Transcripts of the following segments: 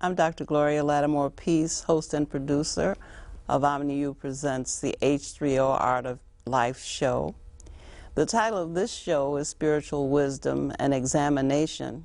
I'm Dr. Gloria L, Peace, host and producer of OmniU Presents the H3O Art of Life show. The title of this show is Spiritual Wisdom and Examination,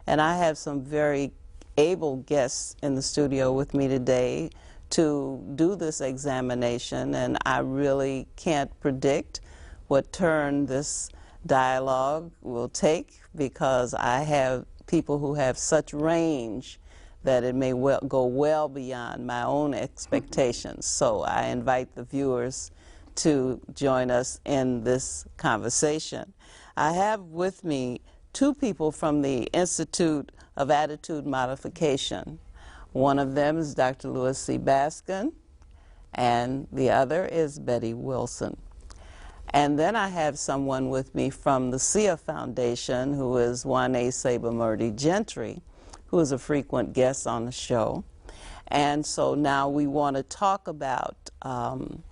and I have some very able guests in the studio with me today to do this examination, and I really can't predict what turn this dialogue will take, because I have people who have such range that it may go well beyond my own expectations. So I invite the viewers to join us in this conversation. I have with me two people from the Institute of Attitude Modification. One of them is Dr. Louis C. Baskin, and the other is Betty Wilson. And then I have someone with me from the SIA Foundation, who is Wayne Sebamurti Gentry, who is a frequent guest on the show. And so now we want to talk about some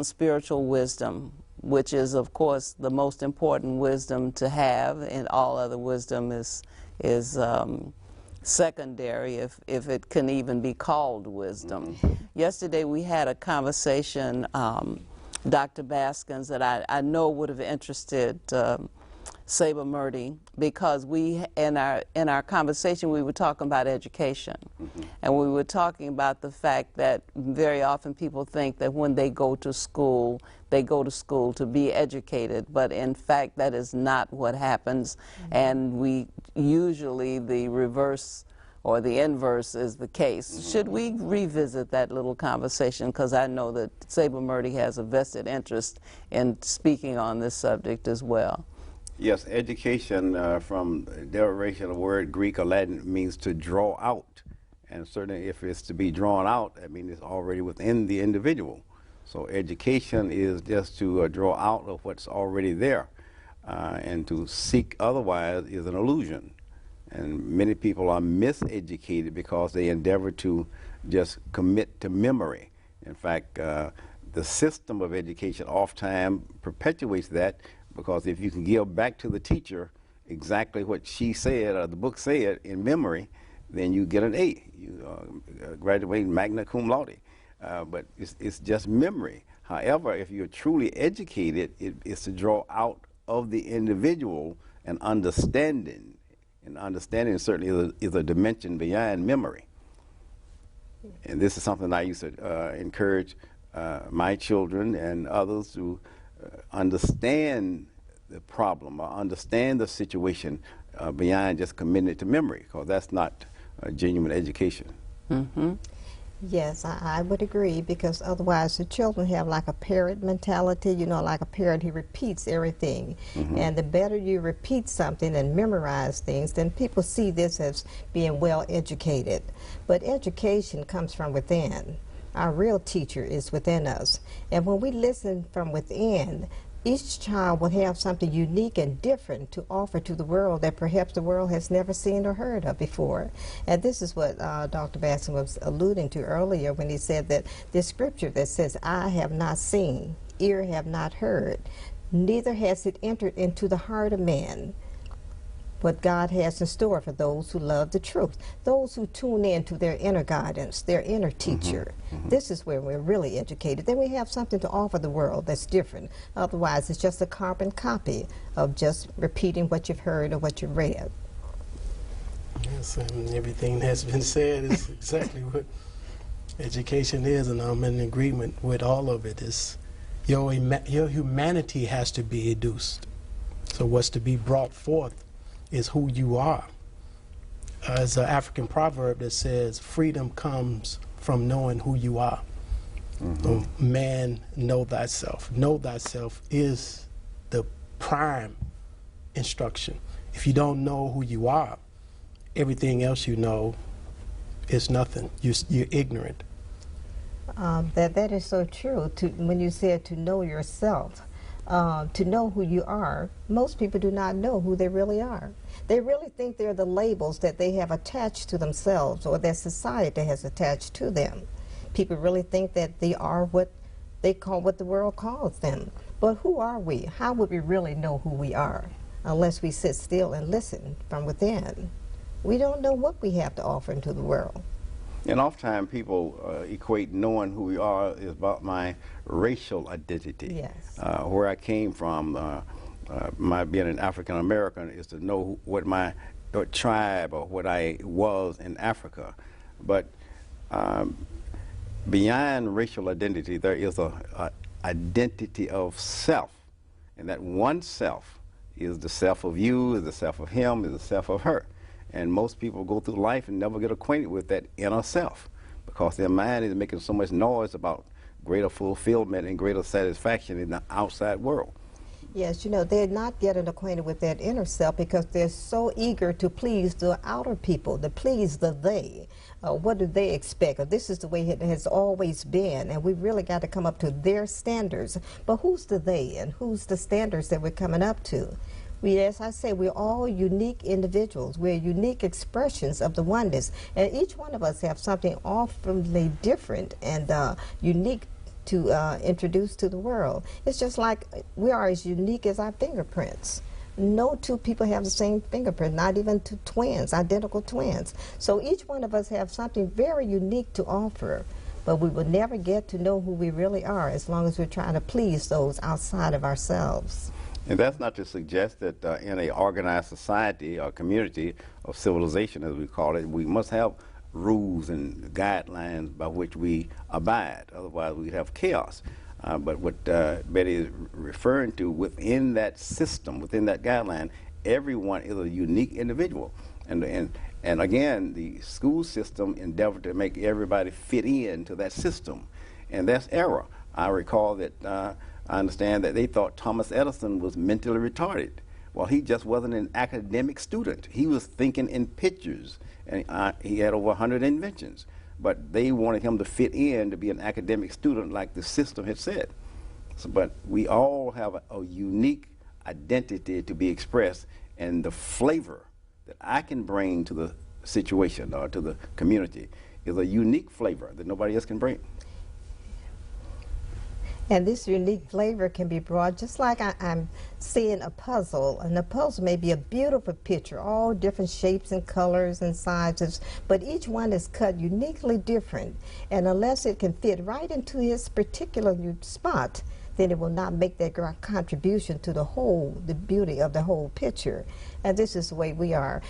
spiritual wisdom, which is, of course, the most important wisdom to have, and all other wisdom is secondary, if it can even be called wisdom. Yesterday we had a conversation, Dr. Baskins, that I know would have interested Sebamurti, because we, in our conversation, we were talking about education. And we were talking about the fact that very often people think that when they go to school to be educated, but in fact that is not what happens. And we usually, the reverse or the inverse is the case. Should we revisit that little conversation? Because I know that Sebamurti has a vested interest in speaking on this subject as well. Yes, education, from derivation of the word Greek or Latin, means to draw out. And certainly if it's to be drawn out, I mean, it's already within the individual. So education is just to draw out of what's already there. And to seek otherwise is an illusion. And many people are miseducated because they endeavor to just commit to memory. In fact, the system of education oftentimes perpetuates that, because if you can give back to the teacher exactly what she said or the book said in memory, then you get an A. You graduate magna cum laude. But it's just memory. However, if you're truly educated, it's to draw out of the individual an understanding. And understanding certainly is a dimension beyond memory. And this is something I used to encourage my children and others to understand the problem or understand the situation beyond just committing it to memory, because that's not genuine education. Yes, I would agree, because otherwise the children have like a parrot mentality, you know, like a parrot, he repeats everything. And the better you repeat something and memorize things, then people see this as being well educated. But education comes from within. Our real teacher is within us. And when we listen from within, each child will have something unique and different to offer to the world that perhaps the world has never seen or heard of before. And this is what Dr. Baskin was alluding to earlier when he said that this scripture that says, "Eye have not seen, ear have not heard, neither has it entered into the heart of man what God has in store for those who love the truth," those who tune in to their inner guidance, their inner teacher. This is where we're really educated. Then we have something to offer the world that's different. Otherwise, it's just a carbon copy of just repeating what you've heard or what you've read. Yes, and everything that's been said is exactly what education is, and I'm in agreement with all of it. Is your humanity has to be educed. So what's to be brought forth is who you are. There's an African proverb that says, freedom comes from knowing who you are. Man, know thyself. Know thyself is the prime instruction. If you don't know who you are, everything else you know is nothing. You're ignorant. That is so true. When you said to know yourself, to know who you are, most people do not know who they really are. They really think they're the labels that they have attached to themselves or that society has attached to them. People really think that they are what the world calls them. But who are we? How would we really know who we are unless we sit still and listen from within? we don't know what we have to offer into the world. And oftentimes people equate knowing who we are is about my racial identity. Yes. Where I came from, my being an African American is to know what my tribe or what I was in Africa. But beyond racial identity, there is a identity of self, and that one self is the self of you, is the self of him, is the self of her. And most people go through life and never get acquainted with that inner self because their mind is making so much noise about greater fulfillment and greater satisfaction in the outside world. Yes, you know, they're not getting acquainted with that inner self because they're so eager to please the outer people, to please the they. What do they expect? Or this is the way it has always been, and we've really got to come up to their standards. But who's the they, and who's the standards that we're coming up to? As I say, we're all unique individuals. We're unique expressions of the oneness. And each one of us have something awfully different and unique to introduce to the world. It's just like we are as unique as our fingerprints. No two people have the same fingerprint, not even two twins, identical twins. So each one of us have something very unique to offer. But we will never get to know who we really are as long as we're trying to please those outside of ourselves. And that's not to suggest that in a organized society or community of civilization, as we call it, we must have rules and guidelines by which we abide. Otherwise, we'd have chaos. But what Betty is referring to, within that system, within that guideline, everyone is a unique individual. And again, the school system endeavored to make everybody fit into that system. And that's error. I recall that I understand that they thought Thomas Edison was mentally retarded. Well, he just wasn't an academic student. He was thinking in pictures, and he had over 100 inventions. But they wanted him to fit in to be an academic student like the system had said. So, but we all have a unique identity to be expressed, and the flavor that I can bring to the situation or to the community is a unique flavor that nobody else can bring. And this unique flavor can be brought just like I'm seeing a puzzle, and the puzzle may be a beautiful picture, all different shapes and colors and sizes, but each one is cut uniquely different. And unless it can fit right into its particular spot, then it will not make that contribution to the whole, the beauty of the whole picture. And this is the way we are.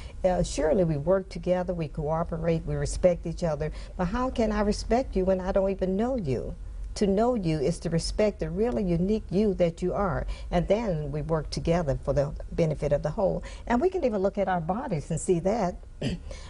Surely we work together, we cooperate, we respect each other, but how can I respect you when I don't even know you? To know you is to respect the really unique you that you are. And then we work together for the benefit of the whole. And we can even look at our bodies and see that.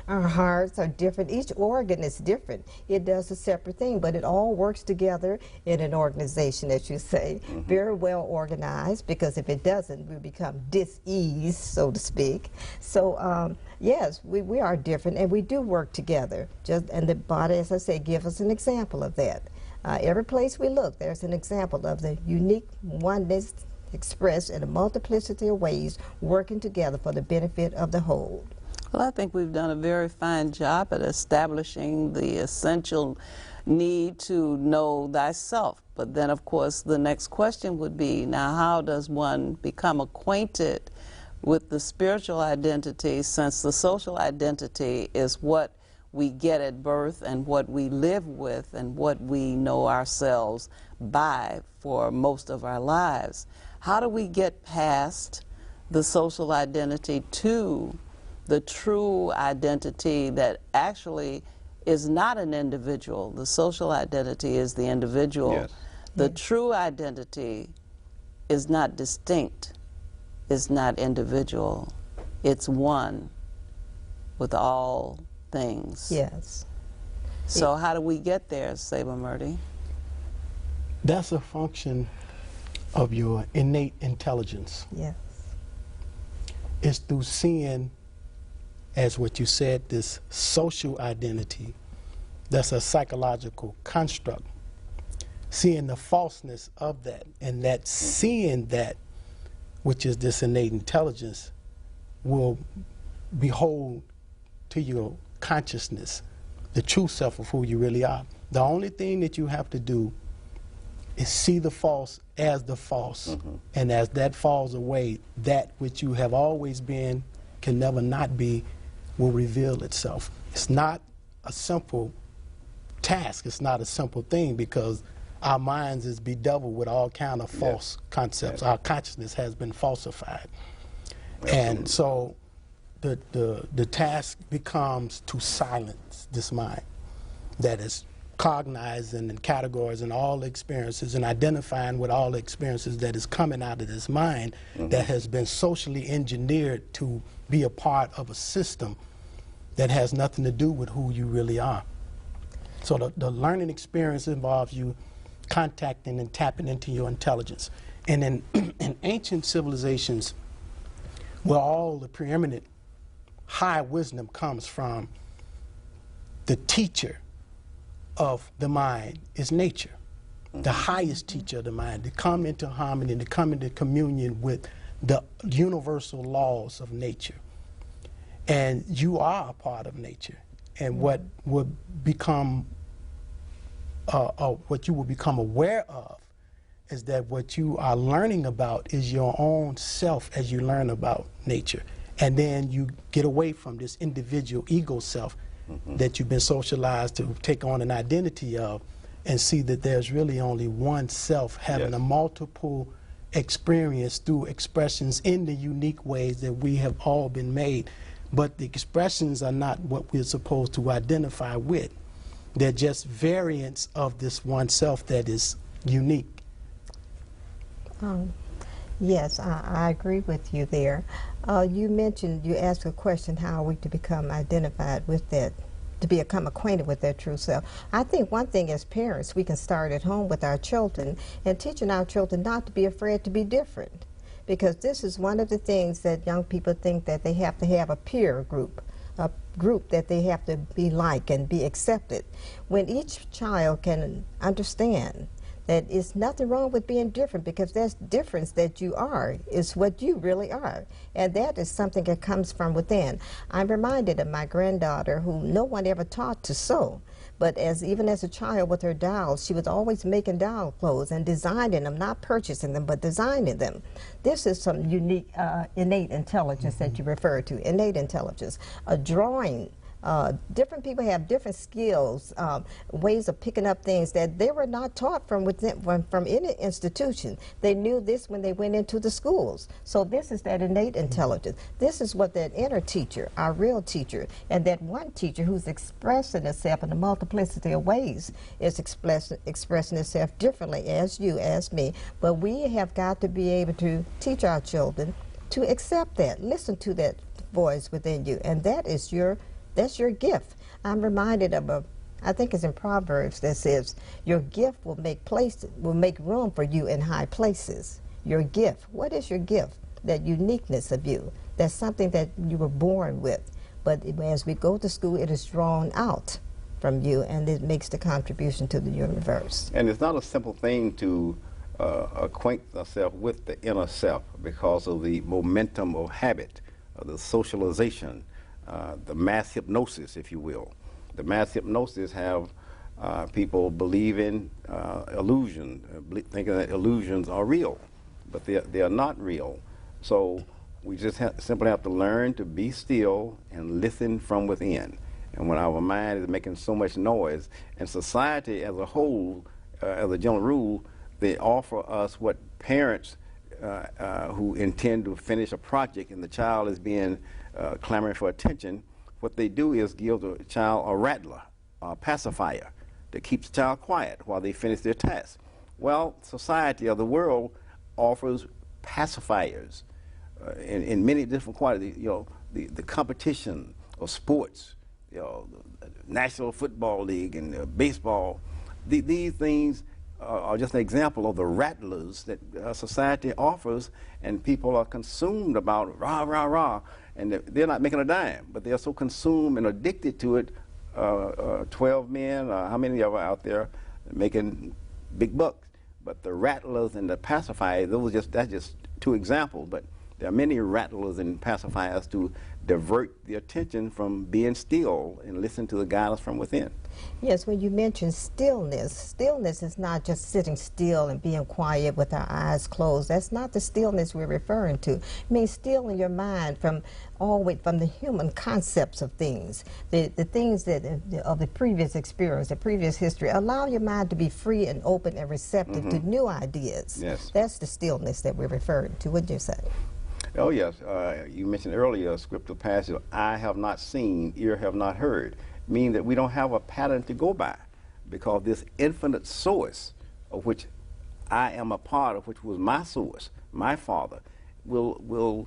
Our hearts are different. Each organ is different. It does a separate thing, but it all works together in an organization, as you say, very well organized, because if it doesn't, we become dis-ease, so to speak. So, yes, we are different, and we do work together. And the body, as I say, gives us an example of that. Every place we look, there's an example of the unique oneness expressed in a multiplicity of ways, working together for the benefit of the whole. Well, I think we've done a very fine job at establishing the essential need to know thyself. But then, of course, the next question would be, now how does one become acquainted with the spiritual identity, since the social identity is what we get at birth and what we live with and what we know ourselves by for most of our lives? How do we get past the social identity to the true identity that actually is not an individual? The social identity is the individual. Yes. The true identity is not distinct, it's not individual, it's one with all things. Yes. So how do we get there, Sebamurti? That's a function of your innate intelligence. Yes. It's through seeing, as what you said, this social identity. That's a psychological construct. Seeing the falseness of that, and that seeing that, which is this innate intelligence, will behold to your consciousness the true self of who you really are. The only thing that you have to do is see the false as the false, and as that falls away, that which you have always been can never not be will reveal itself. It's not a simple task. It's not a simple thing because our minds is bedeviled with all kind of false concepts. Our consciousness has been falsified. And so the task becomes to silence this mind that is cognizing and categorizing all the experiences and identifying with all the experiences that is coming out of this mind that has been socially engineered to be a part of a system that has nothing to do with who you really are. So the learning experience involves you contacting and tapping into your intelligence. And in ancient civilizations, where all the preeminent high wisdom comes from, the teacher of the mind is nature, the highest teacher of the mind, to come into harmony and to come into communion with the universal laws of nature. And you are a part of nature. And what would become, what you will become aware of is that what you are learning about is your own self as you learn about nature. And then you get away from this individual ego self that you've been socialized to take on an identity of, and see that there's really only one self having a multiple experience through expressions in the unique ways that we have all been made. But the expressions are not what we're supposed to identify with. They're just variants of this one self that is unique. Yes, I agree with you there. You mentioned, you asked a question, how are we to become identified with that, to become acquainted with their true self? I think one thing as parents, we can start at home with our children and teaching our children not to be afraid to be different. Because this is one of the things that young people think, that they have to have a peer group, a group that they have to be like and be accepted. When each child can understand that it's nothing wrong with being different, because that difference that you are is what you really are. And that is something that comes from within. I'm reminded of my granddaughter, who no one ever taught to sew. But even as a child with her dolls, she was always making doll clothes and designing them, not purchasing them, but designing them. This is some unique, innate intelligence that you refer to, innate intelligence. A drawing. Different people have different skills, ways of picking up things that they were not taught from within, from any institution. They knew this when they went into the schools. So this is that innate intelligence. This is what that inner teacher, our real teacher, and that one teacher who's expressing itself in a multiplicity of ways is expressing itself differently as you, as me. But we have got to be able to teach our children to accept that, listen to that voice within you, and that is that's your gift. I'm reminded of I think it's in Proverbs that says, your gift will make room for you in high places. Your gift. What is your gift? That uniqueness of you. That's something that you were born with. But as we go to school, it is drawn out from you, and it makes the contribution to the universe. And it's not a simple thing to acquaint ourselves with the inner self, because of the momentum of habit, the socialization, the mass hypnosis, if you will. The mass hypnosis have people believing illusion, thinking that illusions are real, but they are not real. So we just simply have to learn to be still and listen from within. And when our mind is making so much noise, and society as a whole, as a general rule, they offer us what parents who intend to finish a project and the child is being clamoring for attention, what they do is give the child a rattler, a pacifier, that keeps the child quiet while they finish their task. Well, society or the world offers pacifiers in many different qualities. You know, the competition of sports, you know, the National Football League and baseball. These things are just an example of the rattlers that society offers, and people are consumed about rah, rah, rah. And they're not making a dime, but they're so consumed and addicted to it. 12 men, how many of are out there making big bucks? But the rattlers and the pacifiers, that's just two examples, but there are many rattlers and pacifiers to divert the attention from being still and listen to the guidance from within. Yes, when you mention stillness, stillness is not just sitting still and being quiet with our eyes closed. That's not the stillness we're referring to. It means still in your mind from the human concepts of things, the things that of the previous experience, the previous history. Allow your mind to be free and open and receptive to new ideas. Yes. That's the stillness that we're referring to. What'd you say? Oh yes, you mentioned earlier a scriptural passage, "Eye have not seen, ear have not heard," meaning that we don't have a pattern to go by, because this infinite source of which I am a part of, which was my source, my Father, will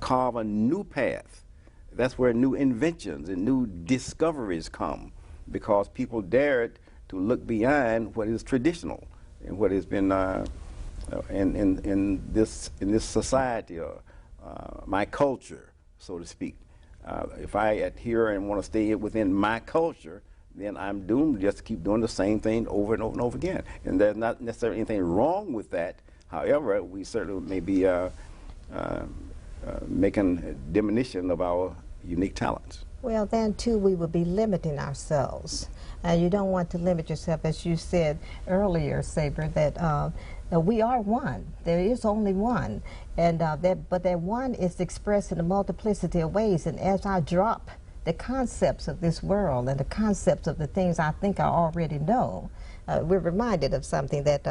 carve a new path. That's where new inventions and new discoveries come, because people dared to look beyond what is traditional and what has been in this society, my culture, so to speak. If I adhere and want to stay within my culture, then I'm doomed just to keep doing the same thing over and over and over again. And there's not necessarily anything wrong with that. However, we certainly may be making a diminution of our unique talents. Well, then, too, we would be limiting ourselves. And you don't want to limit yourself, as you said earlier, Saber, that we are one. There is only one. And but that one is expressed in a multiplicity of ways. And as I drop the concepts of this world and the concepts of the things I think I already know, we're reminded of something that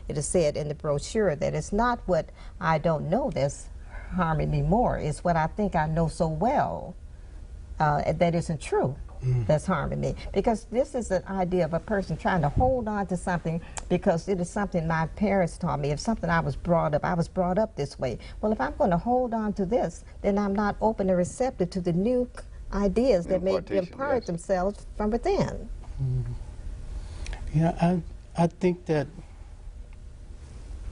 it is said in the brochure, that it's not what I don't know that's harming me more. It's what I think I know so well that isn't true. That's harming me, because this is an idea of a person trying to hold on to something because it is something my parents taught me. It's something I was brought up this way. Well, if I'm going to hold on to this, then I'm not open and receptive to the new ideas that may impart themselves from within. Yeah, I think that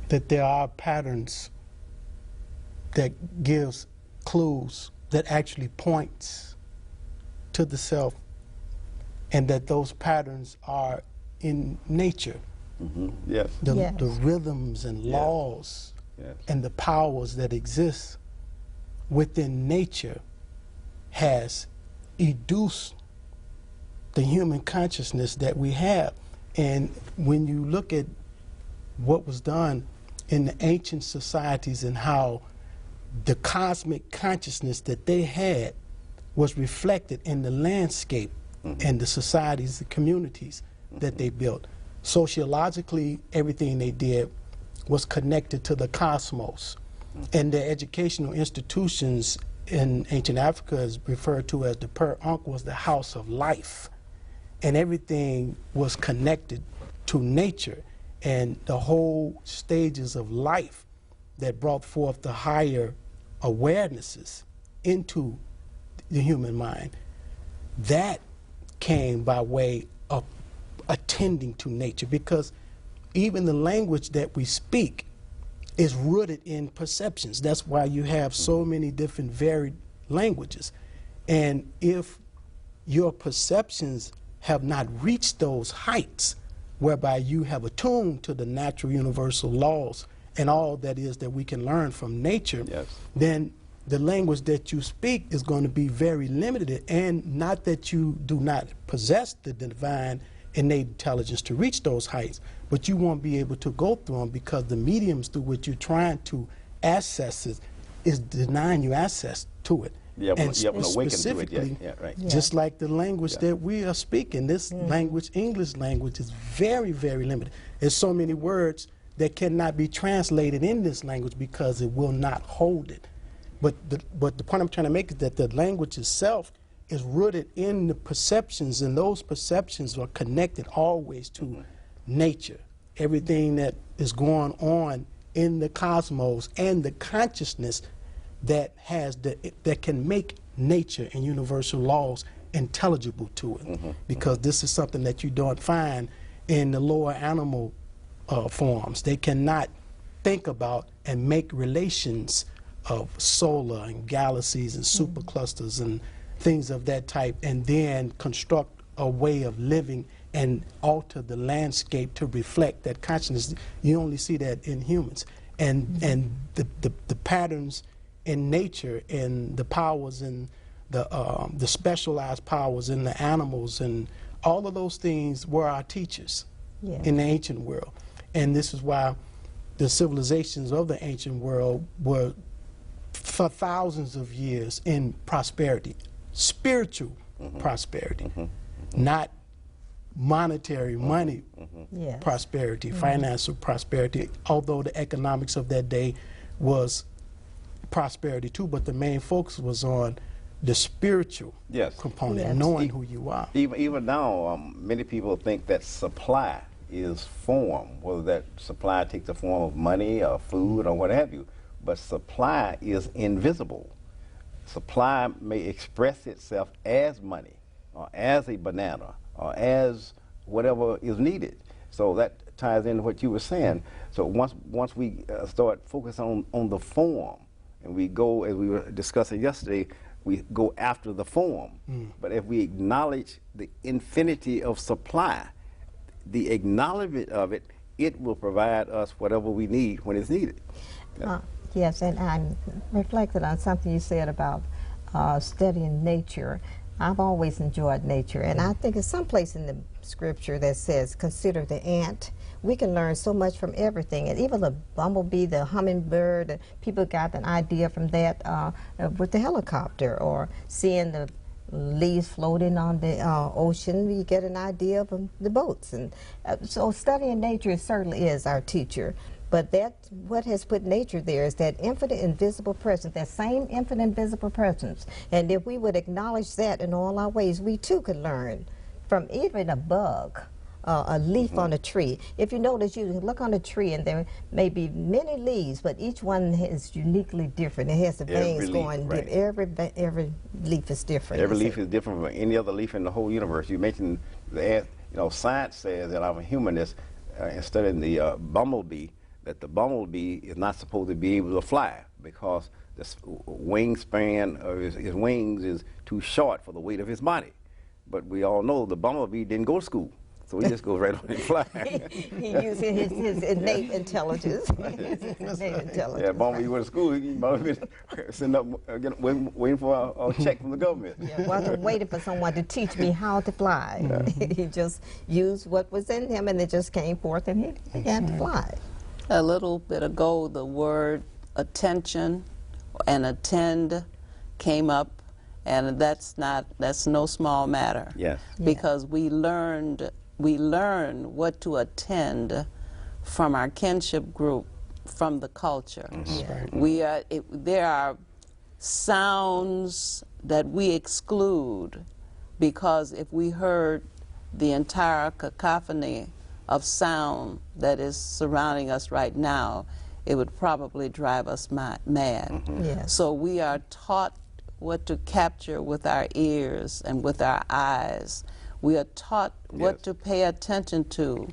there are patterns that gives clues that actually points to the self, and that those patterns are in nature. Yes. The rhythms and laws and the powers that exist within nature has educed the human consciousness that we have. And when you look at what was done in the ancient societies and how the cosmic consciousness that they had was reflected in the landscape and the societies, the communities that they built. Sociologically, everything they did was connected to the cosmos. And the educational institutions in ancient Africa is referred to as the Per Ankh, was the house of life. And everything was connected to nature and the whole stages of life that brought forth the higher awarenesses into the human mind. That came by way of attending to nature, because even the language that we speak is rooted in perceptions. That's why you have so many different varied languages. And if your perceptions have not reached those heights whereby you have attuned to the natural universal laws and all that is that we can learn from nature, then the language that you speak is going to be very limited. And not that you do not possess the divine innate intelligence to reach those heights, but you won't be able to go through them, because the mediums through which you're trying to access it is denying you access to it. And specifically, just like the language that we are speaking, this language, English language, is very, very limited. There's so many words that cannot be translated in this language because it will not hold it. But the point I'm trying to make is that the language itself is rooted in the perceptions, and those perceptions are connected always to nature. Everything that is going on in the cosmos and the consciousness that has that can make nature and universal laws intelligible to it, because this is something that you don't find in the lower animal forms. They cannot think about and make relations of solar and galaxies and superclusters and things of that type, and then construct a way of living and alter the landscape to reflect that consciousness. You only see that in humans. And the patterns in nature and the powers and the specialized powers in the animals, and all of those things were our teachers in the ancient world. And this is why the civilizations of the ancient world were for thousands of years in prosperity, spiritual prosperity, not monetary money prosperity, financial prosperity, although the economics of that day was prosperity too, but the main focus was on the spiritual component, knowing who you are. Even now, many people think that supply is form, whether that supply takes the form of money or food or what have you, but supply is invisible. Supply may express itself as money or as a banana or as whatever is needed. So that ties into what you were saying. So once we start focusing on the form, and we go, as we were discussing yesterday, we go after the form. But if we acknowledge the infinity of supply, the acknowledgement of it, it will provide us whatever we need when it's needed. Yes, and I'm reflected on something you said about studying nature. I've always enjoyed nature, and I think it's someplace in the scripture that says, consider the ant. We can learn so much from everything, and even the bumblebee, the hummingbird, people got an idea from that with the helicopter, or seeing the leaves floating on the ocean, you get an idea from the boats. And so studying nature certainly is our teacher. But what has put nature there is that infinite invisible presence, that same infinite invisible presence. And if we would acknowledge that in all our ways, we too could learn from even a bug, a leaf on a tree. If you notice, you look on a tree and there may be many leaves, but each one is uniquely different. It has the veins going different. Every leaf is different. Every leaf is different from any other leaf in the whole universe. You mentioned the, science says that I'm a humanist instead of the bumblebee, that the bumblebee is not supposed to be able to fly because the wingspan of his wings is too short for the weight of his body. But we all know the bumblebee didn't go to school, so he just goes right on and fly. He uses his innate intelligence. Yeah, bumblebee went to school, he might have been sitting up, waiting for a check from the government. Wasn't waiting for someone to teach me how to fly. He just used what was in him, and it just came forth, and he began to fly. A little bit ago, the word attention and attend came up, and that's no small matter. Yes. Because we learn what to attend from our kinship group, from the culture. There are sounds that we exclude because if we heard the entire cacophony of sound that is surrounding us right now, it would probably drive us mad. So we are taught what to capture with our ears and with our eyes. We are taught what to pay attention to,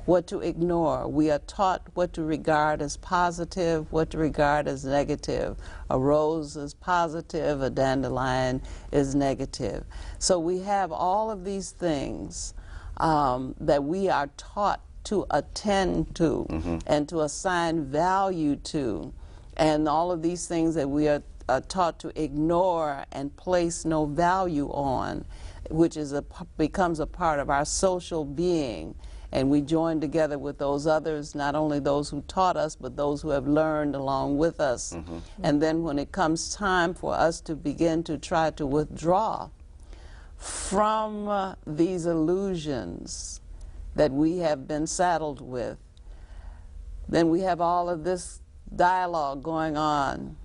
what to ignore. We are taught what to regard as positive, what to regard as negative. A rose is positive, a dandelion is negative. So we have all of these things that we are taught to attend to and to assign value to, and all of these things that we are taught to ignore and place no value on, which becomes a part of our social being. And we join together with those others, not only those who taught us, but those who have learned along with us. And then when it comes time for us to begin to try to withdraw from these illusions that we have been saddled with, then we have all of this dialogue going on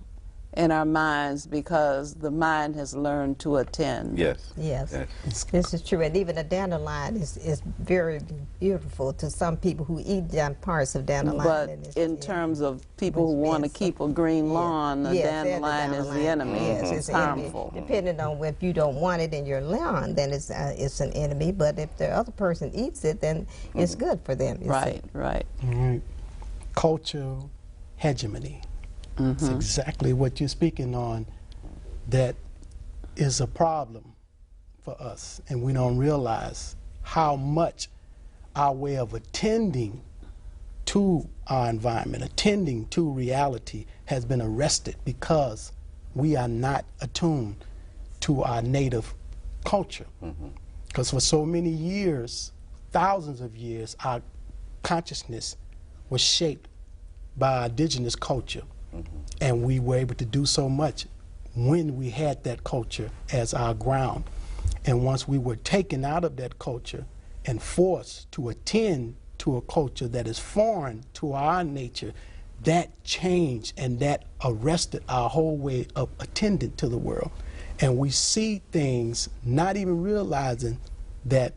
in our minds because the mind has learned to attend. Yes. This is true. And even a dandelion is very beautiful to some people who eat parts of dandelion. But in terms of people who want to keep a green lawn, the dandelion is the enemy. It's harmful. Depending on if you don't want it in your lawn, then it's an enemy. But if the other person eats it, then it's good for them. Right. Cultural hegemony. It's exactly what you're speaking on that is a problem for us, and we don't realize how much our way of attending to our environment, attending to reality, has been arrested because we are not attuned to our native culture. Because for so many years, thousands of years, our consciousness was shaped by our indigenous culture. And we were able to do so much when we had that culture as our ground. And once we were taken out of that culture and forced to attend to a culture that is foreign to our nature, that changed and that arrested our whole way of attending to the world. And we see things not even realizing that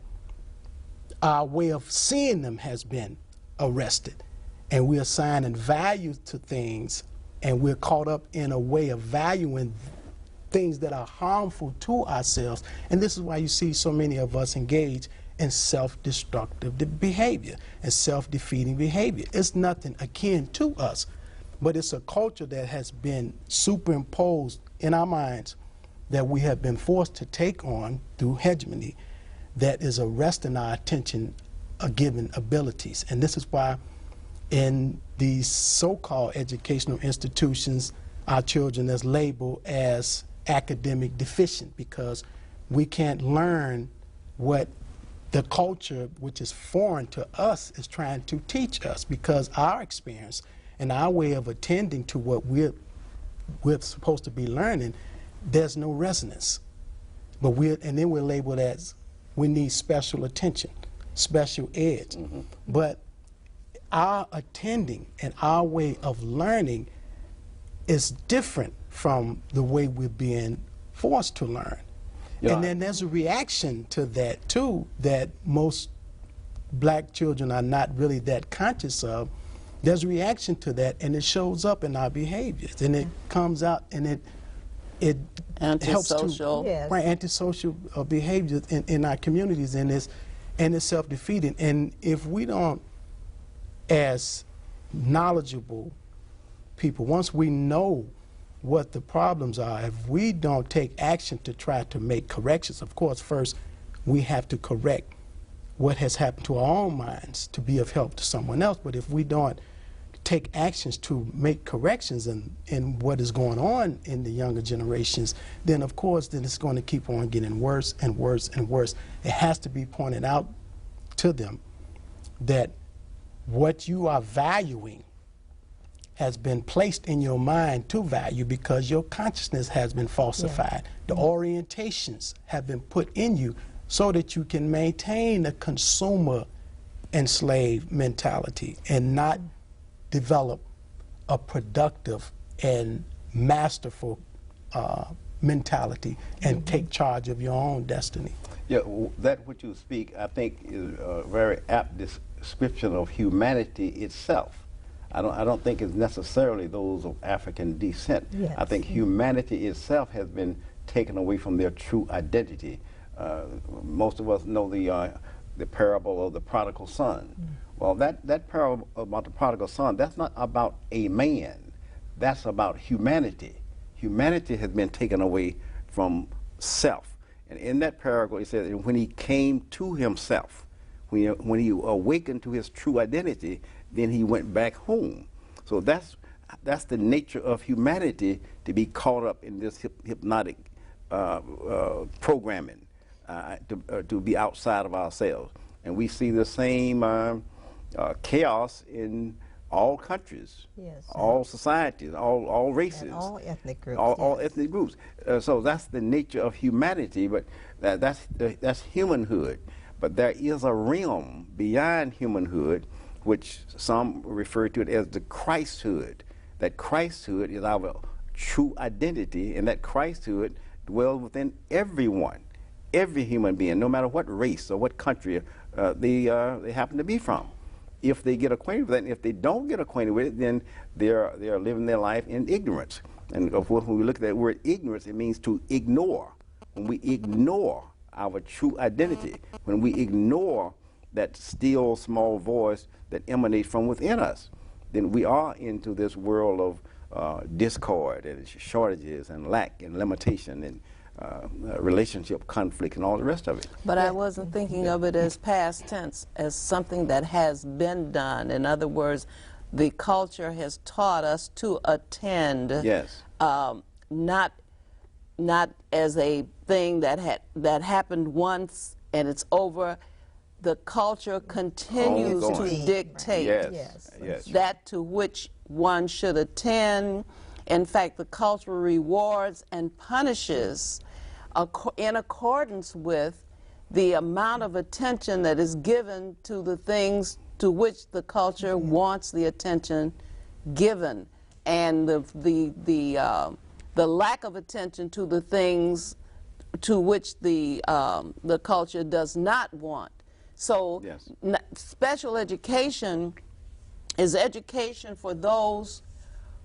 our way of seeing them has been arrested. And we're assigning value to things, and we're caught up in a way of valuing things that are harmful to ourselves. And this is why you see so many of us engage in self-destructive behavior and self-defeating behavior. It's nothing akin to us, but it's a culture that has been superimposed in our minds that we have been forced to take on through hegemony that is arresting our attention given abilities. And this is why in these so-called educational institutions, our children is labeled as academic deficient, because we can't learn what the culture, which is foreign to us, is trying to teach us, because our experience and our way of attending to what we're supposed to be learning, there's no resonance. But then we're labeled as we need special attention, special ed. But our attending and our way of learning is different from the way we're being forced to learn. Yeah. And then there's a reaction to that too, that most black children are not really that conscious of. There's a reaction to that, and it shows up in our behaviors, and it comes out, and it helps to yes. Right, antisocial behaviors in our communities, and it's self-defeating. And if we don't, as knowledgeable people, once we know what the problems are, if we don't take action to try to make corrections, of course, first we have to correct what has happened to our own minds to be of help to someone else. But if we don't take actions to make corrections in what is going on in the younger generations, then of course then it's going to keep on getting worse and worse and worse. It has to be pointed out to them that what you are valuing has been placed in your mind to value because your consciousness has been falsified. Yeah. The orientations have been put in you so that you can maintain a consumer enslaved mentality and not develop a productive and masterful mentality and take charge of your own destiny. Yeah, that what you speak, I think, is a very apt description of humanity itself. I don't think it's necessarily those of African descent. Yes. I think humanity itself has been taken away from their true identity. Most of us know the parable of the prodigal son. Well, that parable about the prodigal son, that's not about a man. That's about humanity. Humanity has been taken away from self. And in that parable, it says when he came to himself, when he awakened to his true identity, then he went back home. So that's the nature of humanity, to be caught up in this hypnotic programming, to be outside of ourselves. And we see the same chaos in all countries, yes, all societies, all races, and all ethnic groups. All ethnic groups. So that's the nature of humanity, but that's humanhood. But there is a realm beyond humanhood, which some refer to it as the Christhood. That Christhood is our true identity, and that Christhood dwells within everyone, every human being, no matter what race or what country they happen to be from. If they get acquainted with it, and if they don't get acquainted with it, then they are living their life in ignorance. And of course, when we look at that word ignorance, it means to ignore. When we ignore our true identity, when we ignore that still small voice that emanates from within us, then we are into this world of discord and shortages and lack and limitation and relationship conflict and all the rest of it. But I wasn't thinking of it as past tense, as something that has been done. In other words, the culture has taught us to attend. Yes. Not as a thing that happened once and it's over. The culture continues to Ongoing. dictate Yes. Yes. that to which one should attend. In fact, the culture rewards and punishes in accordance with the amount of attention that is given to the things to which the culture wants the attention given, and the lack of attention to the things to which the culture does not want. So Yes. Special education is education for those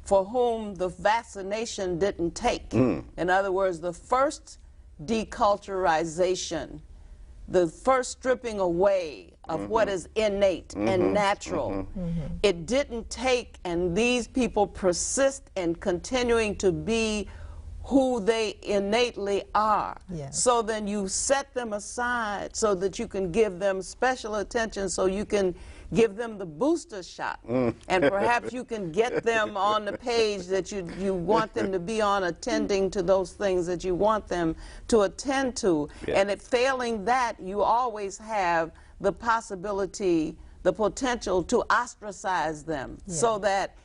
for whom the vaccination didn't take. In other words, the first deculturization, the first stripping away of what is innate and natural. It didn't take, and these people persist in continuing to be who they innately are. Yes. So then you set them aside so that you can give them special attention, so you can give them the booster shot. And perhaps you can get them on the page that you want them to be on, attending to those things that you want them to attend to. Yeah. And failing that, you always have the possibility, the potential to ostracize them, so that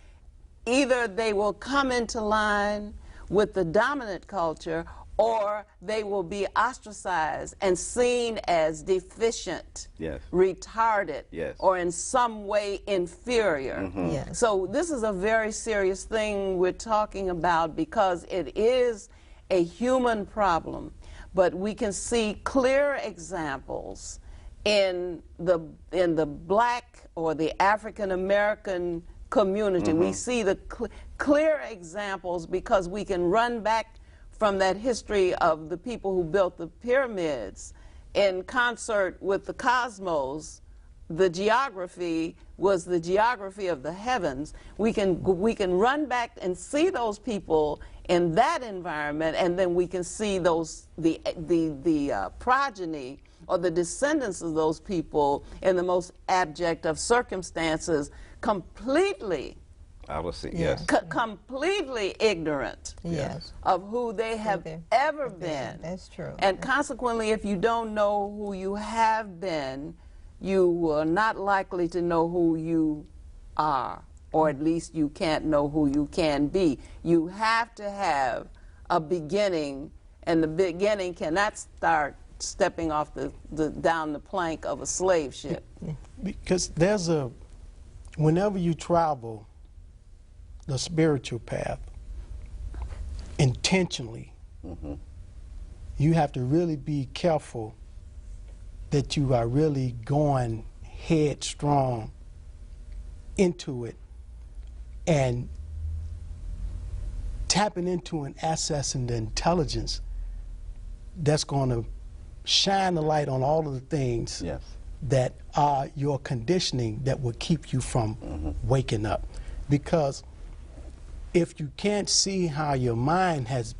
either they will come into line with the dominant culture, or they will be ostracized and seen as deficient, Yes. retarded, Yes. or in some way inferior. Yes. So this is a very serious thing we're talking about, because it is a human problem, but we can see clear examples in the black or the African American community. We see the clear examples, because we can run back from that history of the people who built the pyramids. In concert with the cosmos, the geography was the geography of the heavens. We can run back and see those people in that environment, and then we can see the progeny or the descendants of those people in the most abject of circumstances, completely Yes. completely ignorant Yes. of who they have ever been. That's true. And consequently, if you don't know who you have been, you are not likely to know who you are, or at least you can't know who you can be. You have to have a beginning, and the beginning cannot start stepping off down the plank of a slave ship. Because whenever you travel the spiritual path intentionally, you have to really be careful that you are really going headstrong into it and tapping into and accessing the intelligence that's going to shine the light on all of the things Yes. that are your conditioning that will keep you from waking up. Because if you can't see how your mind has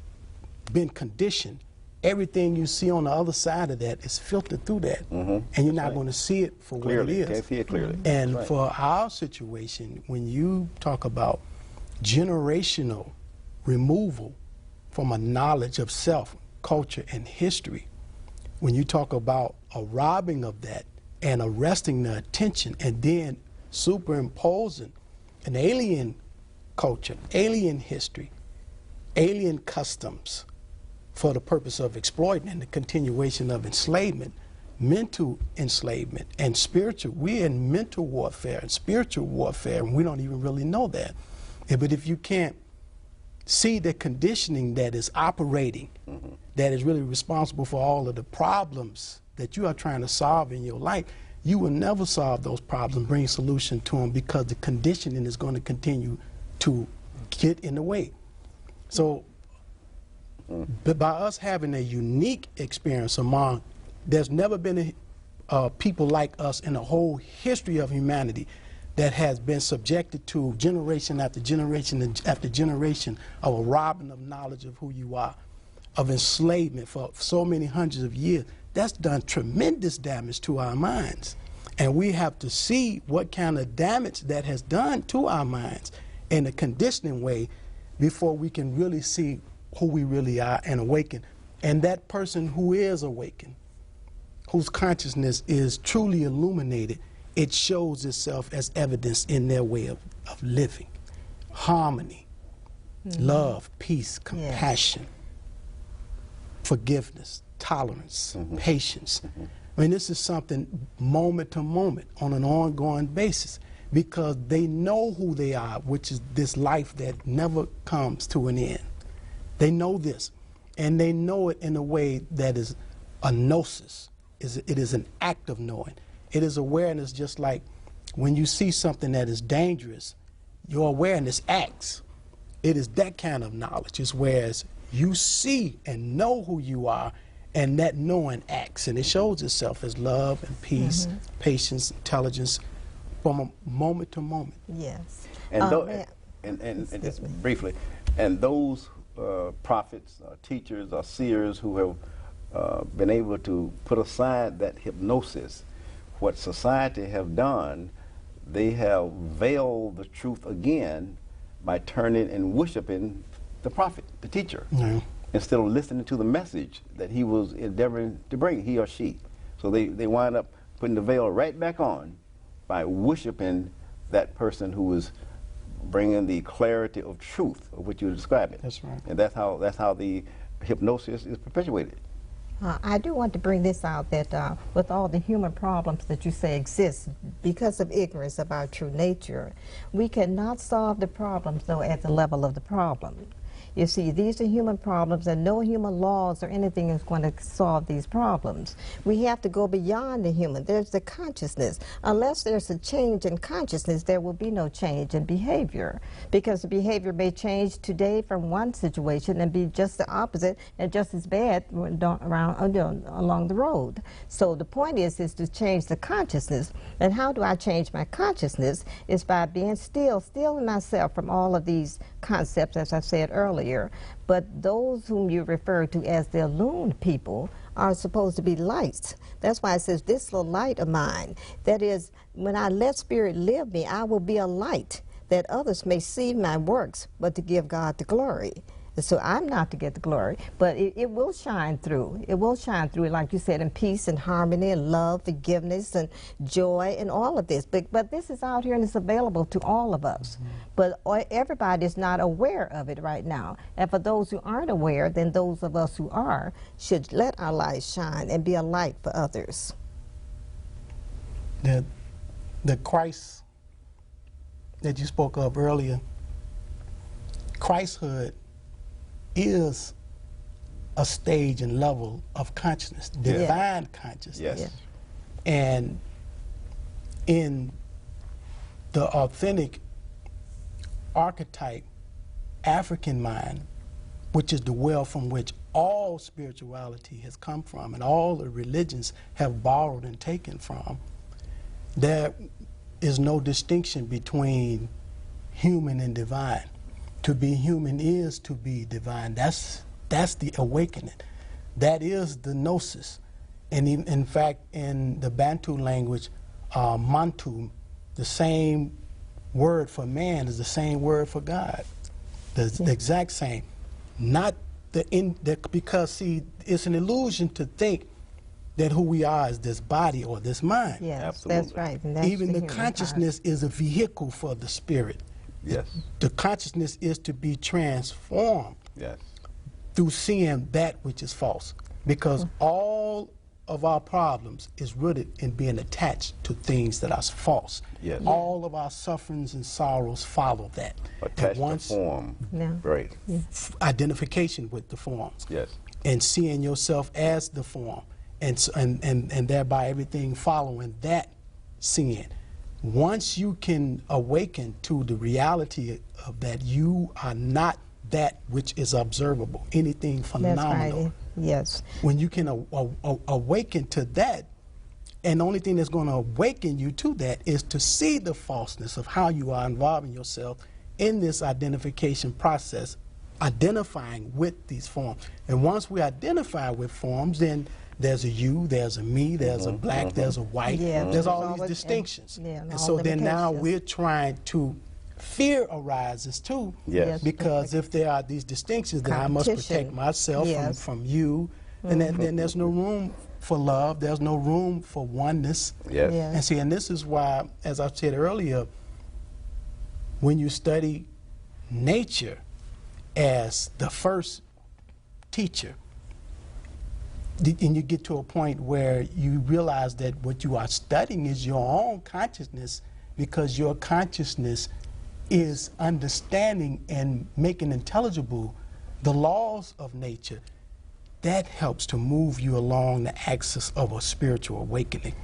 been conditioned, everything you see on the other side of that is filtered through that, and you're not going to see it for what it Clearly. is. Can't see it clearly. And That's right. for our situation, when you talk about generational removal from a knowledge of self, culture, and history, when you talk about a robbing of that and arresting the attention and then superimposing an alien culture, alien history, alien customs for the purpose of exploiting and the continuation of enslavement, mental enslavement and spiritual. We're in mental warfare and spiritual warfare, and we don't even really know that. But if you can't see the conditioning that is operating, that is really responsible for all of the problems that you are trying to solve in your life, you will never solve those problems, bring solution to them, because the conditioning is going to continue to get in the way. So but by us having a unique experience among, there's never been people like us in the whole history of humanity that has been subjected to generation after generation after generation of a robbing of knowledge of who you are, of enslavement for so many hundreds of years. That's done tremendous damage to our minds. And we have to see what kind of damage that has done to our minds in a conditioning way before we can really see who we really are and awaken. And that person who is awakened, whose consciousness is truly illuminated, it shows itself as evidence in their way of living. Harmony, love, peace, compassion, forgiveness, tolerance, patience. I mean, this is something moment to moment on an ongoing basis, because they know who they are, which is this life that never comes to an end. They know this, and they know it in a way that is a gnosis. It is an act of knowing. It is awareness, just like when you see something that is dangerous, your awareness acts. It is that kind of knowledge. It's whereas you see and know who you are, and that knowing acts, and it shows itself as love and peace, patience, intelligence, from a moment to moment. Yes. And briefly, and those prophets, teachers, or seers who have been able to put aside that hypnosis, what society have done, they have veiled the truth again by turning and worshiping the prophet, the teacher, instead of listening to the message that he was endeavoring to bring, he or she. So they wind up putting the veil right back on by worshiping that person who was bringing the clarity of truth of what you're describing. That's right. And that's how the hypnosis is perpetuated. I do want to bring this out, that with all the human problems that you say exist because of ignorance of our true nature, we cannot solve the problems, though, at the level of the problem. You see, these are human problems, and no human laws or anything is going to solve these problems. We have to go beyond the human. There's the consciousness. Unless there's a change in consciousness, there will be no change in behavior, because the behavior may change today from one situation and be just the opposite and just as bad along the road. So the point is to change the consciousness. And how do I change my consciousness? Is by being still in myself from all of these concepts, as I said earlier. But those whom you refer to as the illumined people are supposed to be lights. That's why it says, this little light of mine. That is, when I let Spirit live me, I will be a light that others may see my works, but to give God the glory. So I'm not to get the glory, but it will shine through. It will shine through, like you said, in peace and harmony and love, forgiveness and joy and all of this. But this is out here and it's available to all of us. But everybody is not aware of it right now. And for those who aren't aware, then those of us who are should let our light shine and be a light for others. The Christ that you spoke of earlier, Christhood is a stage and level of consciousness, divine consciousness. Yes. And in the authentic archetype African mind, which is the well from which all spirituality has come from and all the religions have borrowed and taken from, there is no distinction between human and divine. To be human is to be divine. That's the awakening. That is the gnosis. And in fact, in the Bantu language, Mantu, the same word for man is the same word for God. The exact same. Not because, see, it's an illusion to think that who we are is this body or this mind. Yes, absolutely. that's right. And that's even the consciousness is a vehicle for the spirit. Yes. The consciousness is to be transformed through seeing that which is false. Because all of our problems is rooted in being attached to things that are false. Yes. All of our sufferings and sorrows follow that. Attached to form. Right. Identification with the form. Yes. And seeing yourself as the form. And thereby everything following that seeing. Once you can awaken to the reality of that, you are not that which is observable, anything phenomenal. That's right. Yes. When you can awaken to that, and the only thing that's going to awaken you to that is to see the falseness of how you are involving yourself in this identification process, identifying with these forms. And once we identify with forms, then there's a you, there's a me, there's a black, there's a white. Yeah, There's all these distinctions. and all so then now limitations. we're trying to, fear arises too. Yes. Because if there are these distinctions, then I must protect Competition. myself Yes. from you. And then there's no room for love. There's no room for oneness. Yes. Yeah. And see, and this is why, as I said earlier, when you study nature as the first teacher, and you get to a point where you realize that what you are studying is your own consciousness, because your consciousness is understanding and making intelligible the laws of nature. That helps to move you along the axis of a spiritual awakening.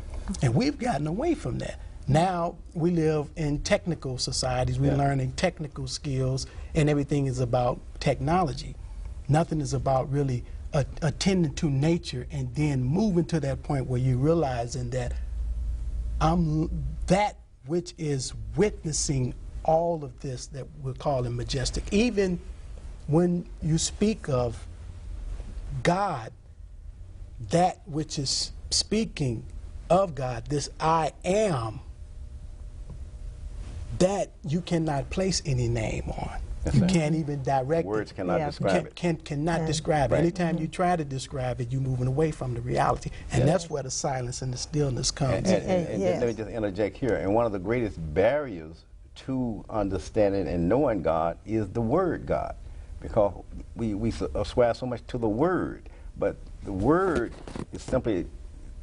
And we've gotten away from that. Now we live in technical societies, we're learning technical skills, and everything is about technology. Nothing is about really attending to nature and then moving to that point where you're realizing that I'm that which is witnessing all of this that we're calling majestic. Even when you speak of God, that which is speaking of God, this I am, that you cannot place any name on. You can't even direct Words it. cannot describe it. Cannot describe it. Right. Anytime you try to describe it, you're moving away from the reality. And that's where the silence and the stillness comes. And Yes. let me just interject here. And one of the greatest barriers to understanding and knowing God is the word God, because we ascribe so much to the word, but the word is simply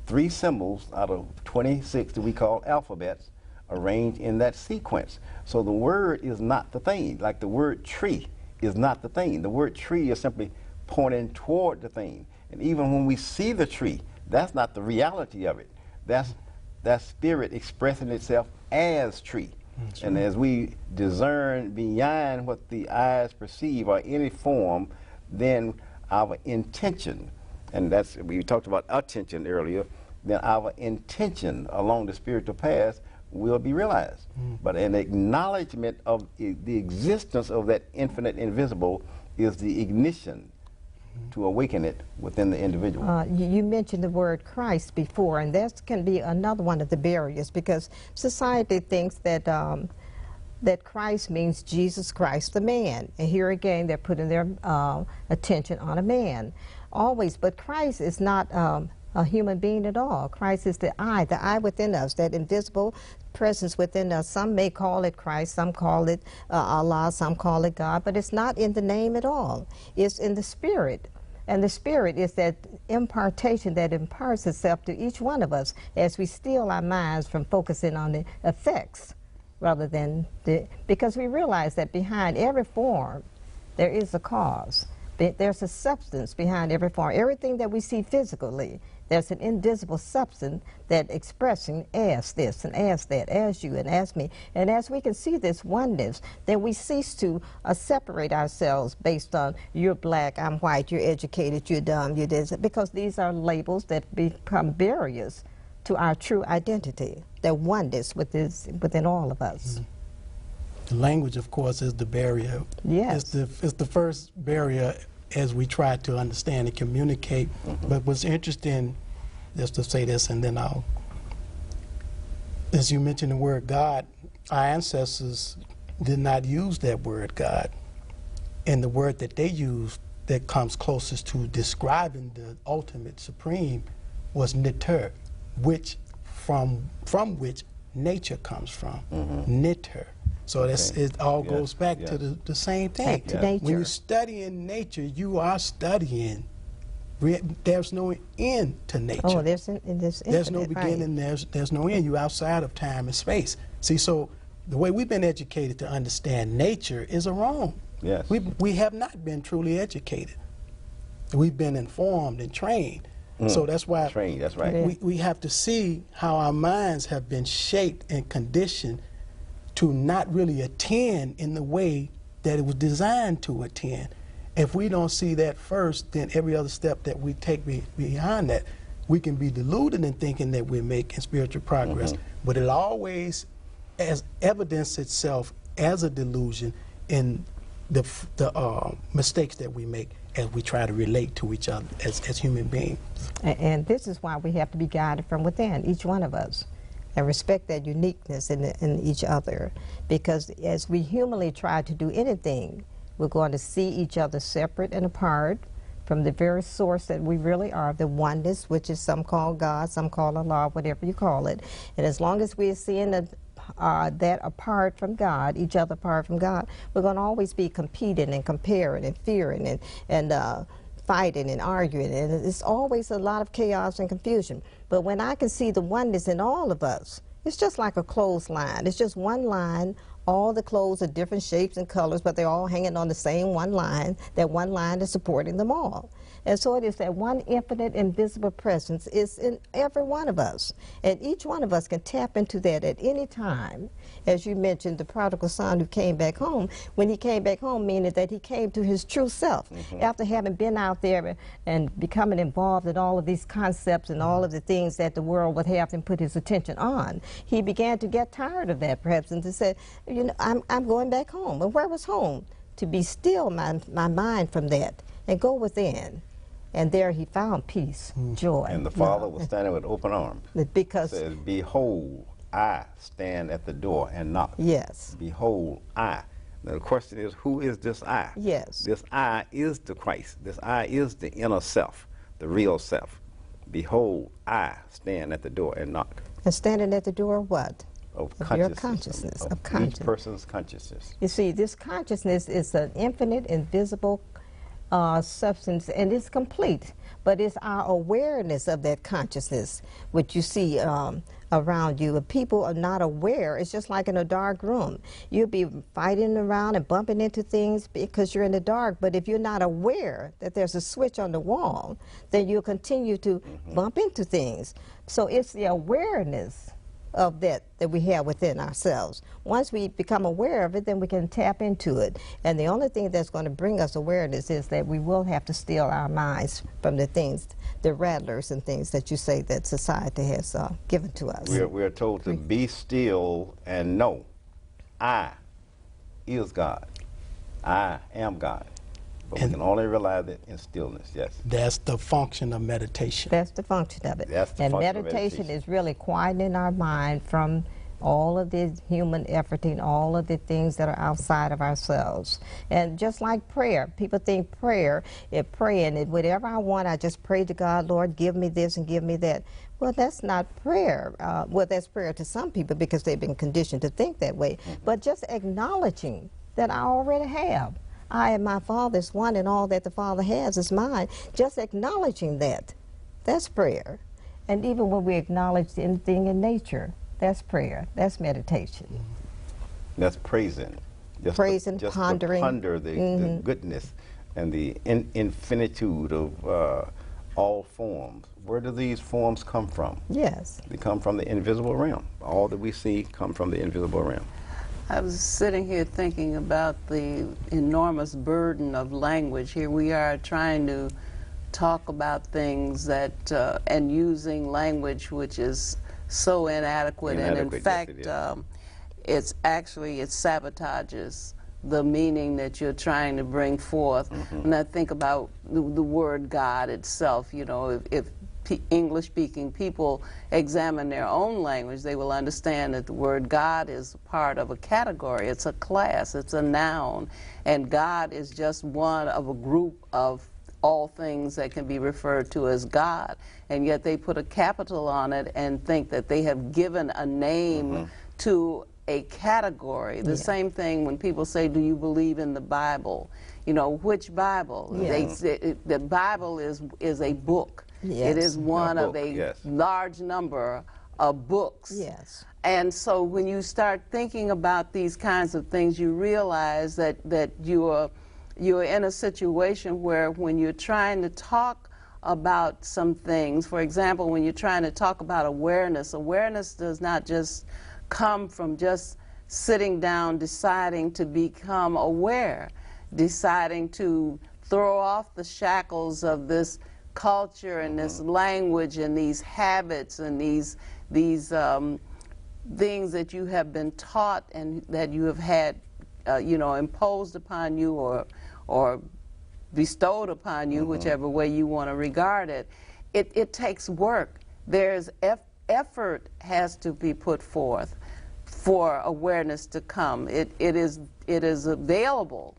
3 symbols out of 26 that we call alphabets arranged in that sequence. So the word is not the thing, like the word tree is not the thing. The word tree is simply pointing toward the thing. And even when we see the tree, that's not the reality of it. That's that spirit expressing itself as tree. And as we discern beyond what the eyes perceive or any form, then our intention, and that's, we talked about attention earlier, then our intention along the spiritual path will be realized. But an acknowledgement of the existence of that infinite invisible is the ignition to awaken it within the individual. You mentioned the word Christ before, and that can be another one of the barriers, because society thinks that that Christ means Jesus Christ the man, and here again they're putting their attention on a man always. But Christ is not a human being at all. Christ is the I within us, that invisible presence within us. Some may call it Christ, some call it Allah, some call it God, but it's not in the name at all. It's in the spirit. And the spirit is that impartation that imparts itself to each one of us as we steal our minds from focusing on the effects rather than because we realize that behind every form there is a cause. There's a substance behind every form. Everything that we see physically, there's an invisible substance that expressing as this and as that, as you and as me. And as we can see this oneness, then we cease to separate ourselves based on you're black, I'm white, you're educated, you're dumb, you're this, because these are labels that become barriers to our true identity, the oneness within all of us. The language, of course, is the barrier. Yes. It's the first barrier as we try to understand and communicate. But what's interesting, just to say this, and then as you mentioned the word God, our ancestors did not use that word God. And the word that they used that comes closest to describing the ultimate supreme was Niter, which from which nature comes from. Niter. So it all goes back to the same thing. Back to nature. When you study in nature, you are studying. There's no end to nature. Oh, there's no infinite, beginning, there's no end. You're outside of time and space. See, so the way we've been educated to understand nature is wrong. Yes. We have not been truly educated. We've been informed and trained. So that's why Trained, that's right. we have to see how our minds have been shaped and conditioned to not really attend in the way that it was designed to attend. If we don't see that first, then every other step that we take behind that, we can be deluded in thinking that we're making spiritual progress. But it always evidence itself as a delusion in the mistakes that we make. as we try to relate to each other as human beings. And this is why we have to be guided from within, each one of us, and respect that uniqueness in each other. Because as we humanly try to do anything, we're going to see each other separate and apart from the very source that we really are, the oneness, which is some call God, some call Allah, whatever you call it. And as long as we're seeing that apart from God, each other apart from God, we're going to always be competing and comparing and fearing and fighting and arguing, and it's always a lot of chaos and confusion. But when I can see the oneness in all of us, it's just like a clothesline. It's just one line. All the clothes are different shapes and colors, but they're all hanging on the same one line. That one line is supporting them all. And so it is that one infinite, invisible presence is in every one of us. And each one of us can tap into that at any time. As you mentioned, the prodigal son who came back home, when he came back home, meaning that he came to his true self. After having been out there and becoming involved in all of these concepts and all of the things that the world would have him put his attention on, he began to get tired of that, perhaps, and to say, you know, I'm going back home. And where was home? To be still my mind from that and go within. And there he found peace, joy. And the Father was standing with open arms. Because It says, behold, I stand at the door and knock. yes, Behold, I. Now the question is, who is this I? yes, This I is the Christ. This I is the inner self, the real self. Behold, I stand at the door and knock. and standing at the door, what? Of your consciousness. consciousness, of Each conscience. person's consciousness. You see, this consciousness is an infinite, invisible substance, and it's complete. But it's our awareness of that consciousness, which you see around you. If people are not aware, it's just like in a dark room. You'll be fighting around and bumping into things because you're in the dark. But if you're not aware that there's a switch on the wall, then you'll continue to bump into things. So it's the awareness of that we have within ourselves. Once we become aware of it, then we can tap into it. And the only thing that's going to bring us awareness is that we will have to steal our minds from the things, the rattlers and things that you say that society has given to us. We are told to be still and know I is God. I am God. But we can only realize it in stillness, yes. That's the function of meditation. That's the function of it. That's the and function of meditation meditation. is really quietening our mind from all of the human efforting, all of the things that are outside of ourselves. And just like prayer, people think prayer, if praying, if whatever I want, I just pray to God, Lord, give me this and give me that. Well, that's not prayer. Well, that's prayer to some people because they've been conditioned to think that way. But just acknowledging that I already have. I and my Father is one, and all that the Father has is mine. Just acknowledging that, that's prayer. And even when we acknowledge anything in nature, that's prayer. That's meditation. That's praising. Just Praising, just pondering. To ponder the goodness and the infinitude of all forms. Where do these forms come from? Yes. They come from the invisible realm. All that we see come from the invisible realm. I was sitting here thinking about the enormous burden of language. Here we are trying to talk about things that, and using language which is so inadequate, and in fact, it sabotages the meaning that you're trying to bring forth. And I think about the word God itself. You know, if English-speaking people examine their own language, they will understand that the word God is part of a category. It's a class. It's a noun. And God is just one of a group of all things that can be referred to as God. And yet they put a capital on it and think that they have given a name to a category. The same thing when people say, do you believe in the Bible? You know, which Bible? They say, the Bible is a book. It is one of a large number of books. Yes. And so when you start thinking about these kinds of things, you realize that you're in a situation where when you're trying to talk about some things, for example, when you're trying to talk about awareness, awareness does not just come from just sitting down deciding to become aware, deciding to throw off the shackles of this culture and this language and these habits and these things that you have been taught and that you have had you know, imposed upon you or bestowed upon you, whichever way you want to regard it. It takes work. There's effort has to be put forth for awareness to come. It is available,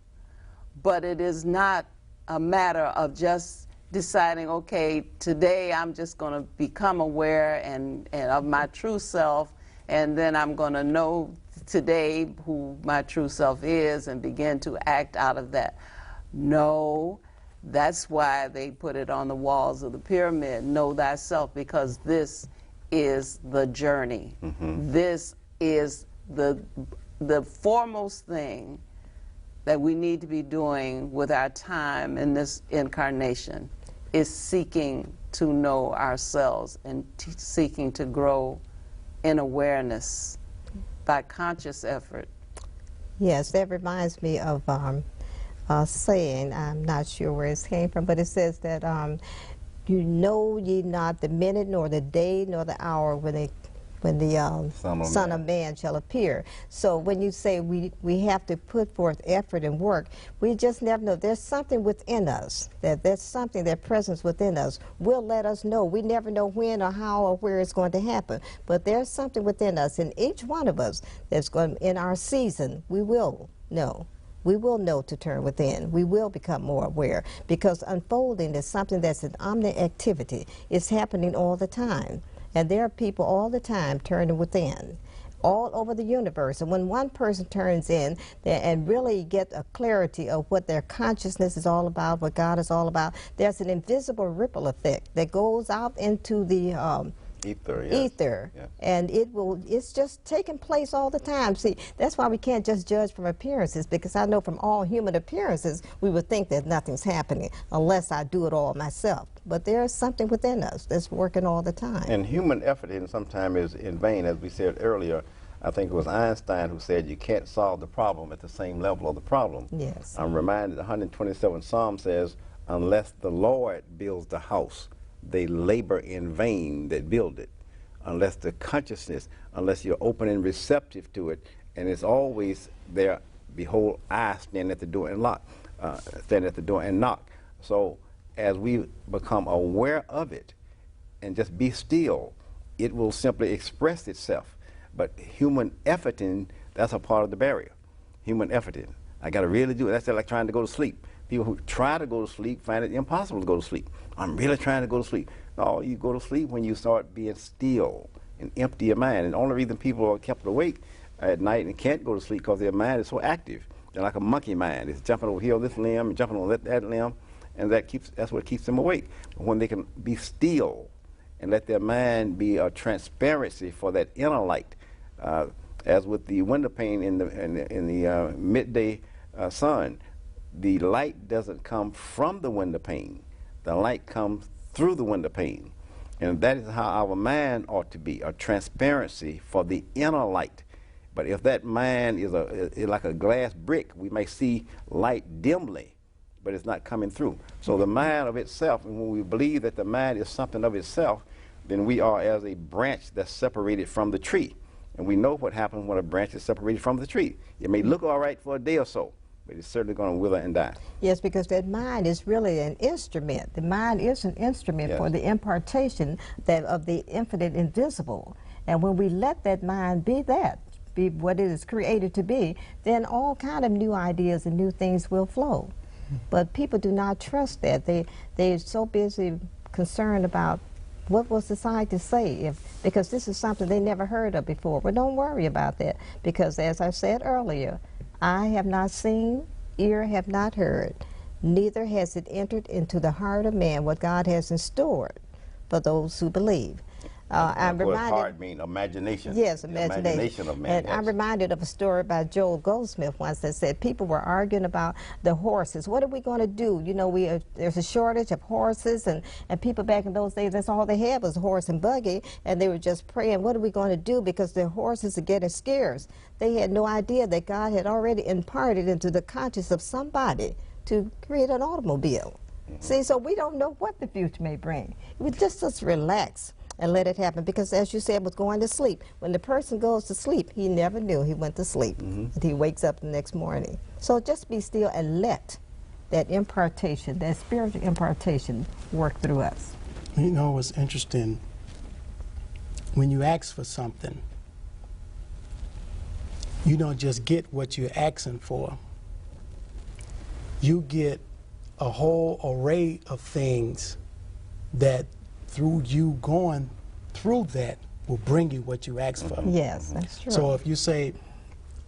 but it is not a matter of just deciding, okay, today I'm just going to become aware and of my true self, and then I'm going to know today who my true self is and begin to act out of that. No, that's why they put it on the walls of the pyramid, know thyself, because this is the journey. This is the foremost thing that we need to be doing with our time in this incarnation, is seeking to know ourselves and seeking to grow in awareness by conscious effort. Yes, that reminds me of a saying, I'm not sure where it came from, but it says that you know ye not the minute nor the day nor the hour when the Son of Man shall appear. So when you say we have to put forth effort and work, we just never know. There's something within us, there's something, that presence within us will let us know. We never know when or how or where it's going to happen, but there's something within us, and each one of us that's going, in our season, we will know. We will know to turn within. We will become more aware, because unfolding is something that's an omni activity. It's happening all the time. And there are people all the time turning within, all over the universe. And when one person turns in and really get a clarity of what their consciousness is all about, what God is all about, there's an invisible ripple effect that goes out into the ether, yes. And it's just taking place all the time. See, that's why we can't just judge from appearances, because I know from all human appearances we would think that nothing's happening unless I do it all myself. But there's something within us that's working all the time. And human effort sometimes is in vain, as we said earlier. I think it was Einstein who said you can't solve the problem at the same level of the problem. Yes. I'm reminded the 127th Psalm says, unless the Lord builds the house, they labor in vain that build it. Unless the consciousness, unless you're open and receptive to it, and it's always there, behold, I stand at the door and knock. So as we become aware of it and just be still, it will simply express itself. But human efforting, that's a part of the barrier. Human efforting. I got to really do it. That's like trying to go to sleep. People who try to go to sleep find it impossible to go to sleep. I'm really trying to go to sleep. No, you go to sleep when you start being still and empty your mind. And the only reason people are kept awake at night and can't go to sleep because their mind is so active. They're like a monkey mind. It's jumping over here on this limb and jumping on that limb, and that's what keeps them awake. But when they can be still and let their mind be a transparency for that inner light, as with the window pane in the midday sun, the light doesn't come from the window pane. The light comes through the window pane. And that is how our mind ought to be, a transparency for the inner light. But if that mind is like a glass brick, we may see light dimly, but it's not coming through. So the mind of itself, and when we believe that the mind is something of itself, then we are as a branch that's separated from the tree. And we know what happens when a branch is separated from the tree. It may look all right for a day or so, but it's certainly going to wither and die. Yes, because that mind is really an instrument. The mind is an instrument, yes, for the impartation of the infinite invisible. And when we let that mind be what it is created to be, then all kind of new ideas and new things will flow. But people do not trust that. They're so busy concerned about what will society say, because this is something they never heard of before. Well, don't worry about that, because as I said earlier, eye have not seen, ear have not heard, neither has it entered into the heart of man what God has in store for those who believe. I'm reminded. Heart mean imagination. Yes, imagination of man. And yes. I'm reminded of a story by Joel Goldsmith once that said people were arguing about the horses. What are we going to do? You know, there's a shortage of horses, and people back in those days, that's all they had was a horse and buggy, and they were just praying, what are we going to do? Because their horses are getting scarce. They had no idea that God had already imparted into the conscience of somebody to create an automobile. See, so we don't know what the future may bring. We just relax and let it happen, because as you said, with going to sleep, when the person goes to sleep, he never knew he went to sleep, and he wakes up the next morning. So just be still and let that impartation, that spiritual impartation work through us. You know what's interesting? When you ask for something, you don't just get what you're asking for. You get a whole array of things that through you going through that will bring you what you ask for. Yes, that's true. So if you say,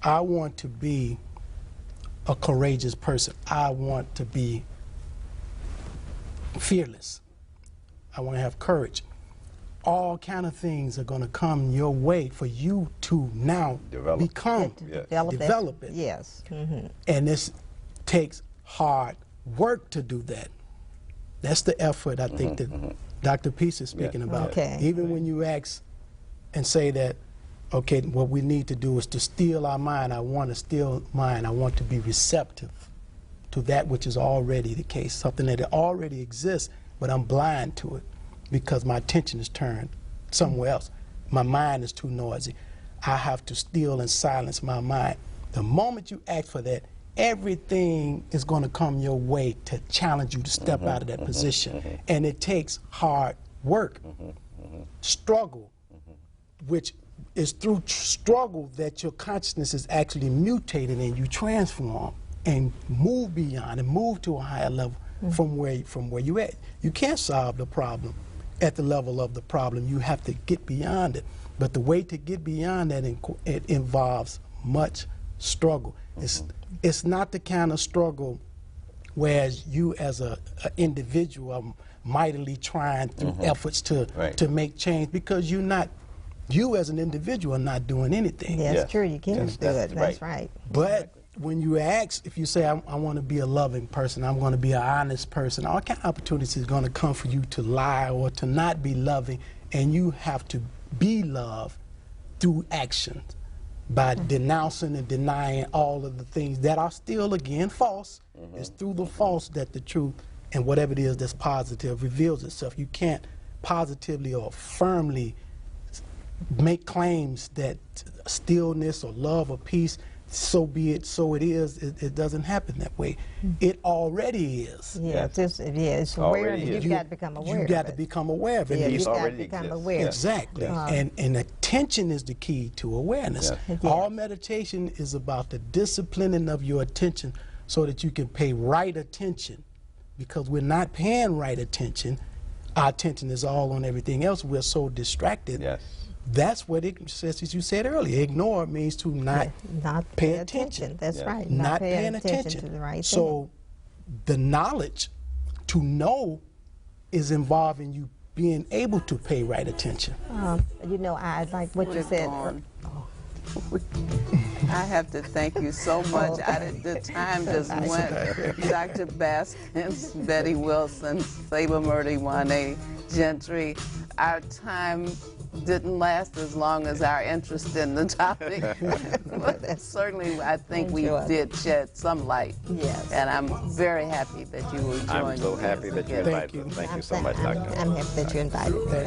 I want to be a courageous person, I want to be fearless, I want to have courage, all kind of things are going to come your way for you to now become, develop it. Yes. And this takes hard work to do that. That's the effort I think that Dr. Peace is speaking about. Okay. Even when you ask and say that, okay, what we need to do is to still our mind. I want to still mind. I want to be receptive to that which is already the case, something that already exists, but I'm blind to it because my attention is turned somewhere else. My mind is too noisy. I have to still and silence my mind. The moment you ask for that, everything is going to come your way to challenge you to step out of that position. And it takes hard work, struggle, which is through struggle that your consciousness is actually mutated and you transform and move beyond and move to a higher level from where you at. You can't solve the problem at the level of the problem. You have to get beyond it. But the way to get beyond that, it involves much struggle. It's not the kind of struggle whereas you as an individual are mightily trying through efforts to make change, because you as an individual are not doing anything. Yeah, that's true. You can't do it. That's right. But when you ask, if you say, I want to be a loving person, I'm going to be an honest person, all kind of opportunities are going to come for you to lie or to not be loving, and you have to be loved through actions by denouncing and denying all of the things that are still, again, false. It's through the false that the truth and whatever it is that's positive reveals itself. You can't positively or firmly make claims that stillness or love or peace, so be it, so it is. It doesn't happen that way. It already is. Yeah, it's aware. You've got to become aware. You've got to become aware of it. Yeah, you've got to become aware. Exactly. And attention is the key to awareness. All meditation is about the disciplining of your attention so that you can pay right attention, because we're not paying right attention. Our attention is all on everything else. We're so distracted. That's what it says, as you said earlier. Ignore means to not pay attention. That's right. Not paying attention to the right thing. So the knowledge to know is involving you being able to pay right attention. You know, I like what you said. I have to thank you so much. The time just went. Dr. Baskins, Betty Wilson, Sebamurti, Wayne Gentry. Our time didn't last as long as our interest in the topic. But certainly, I think we did shed some light. Yes. And I'm very happy that you were joining us. I'm so happy that you invited us. Thank you so much, Doctor. I'm happy that you invited me.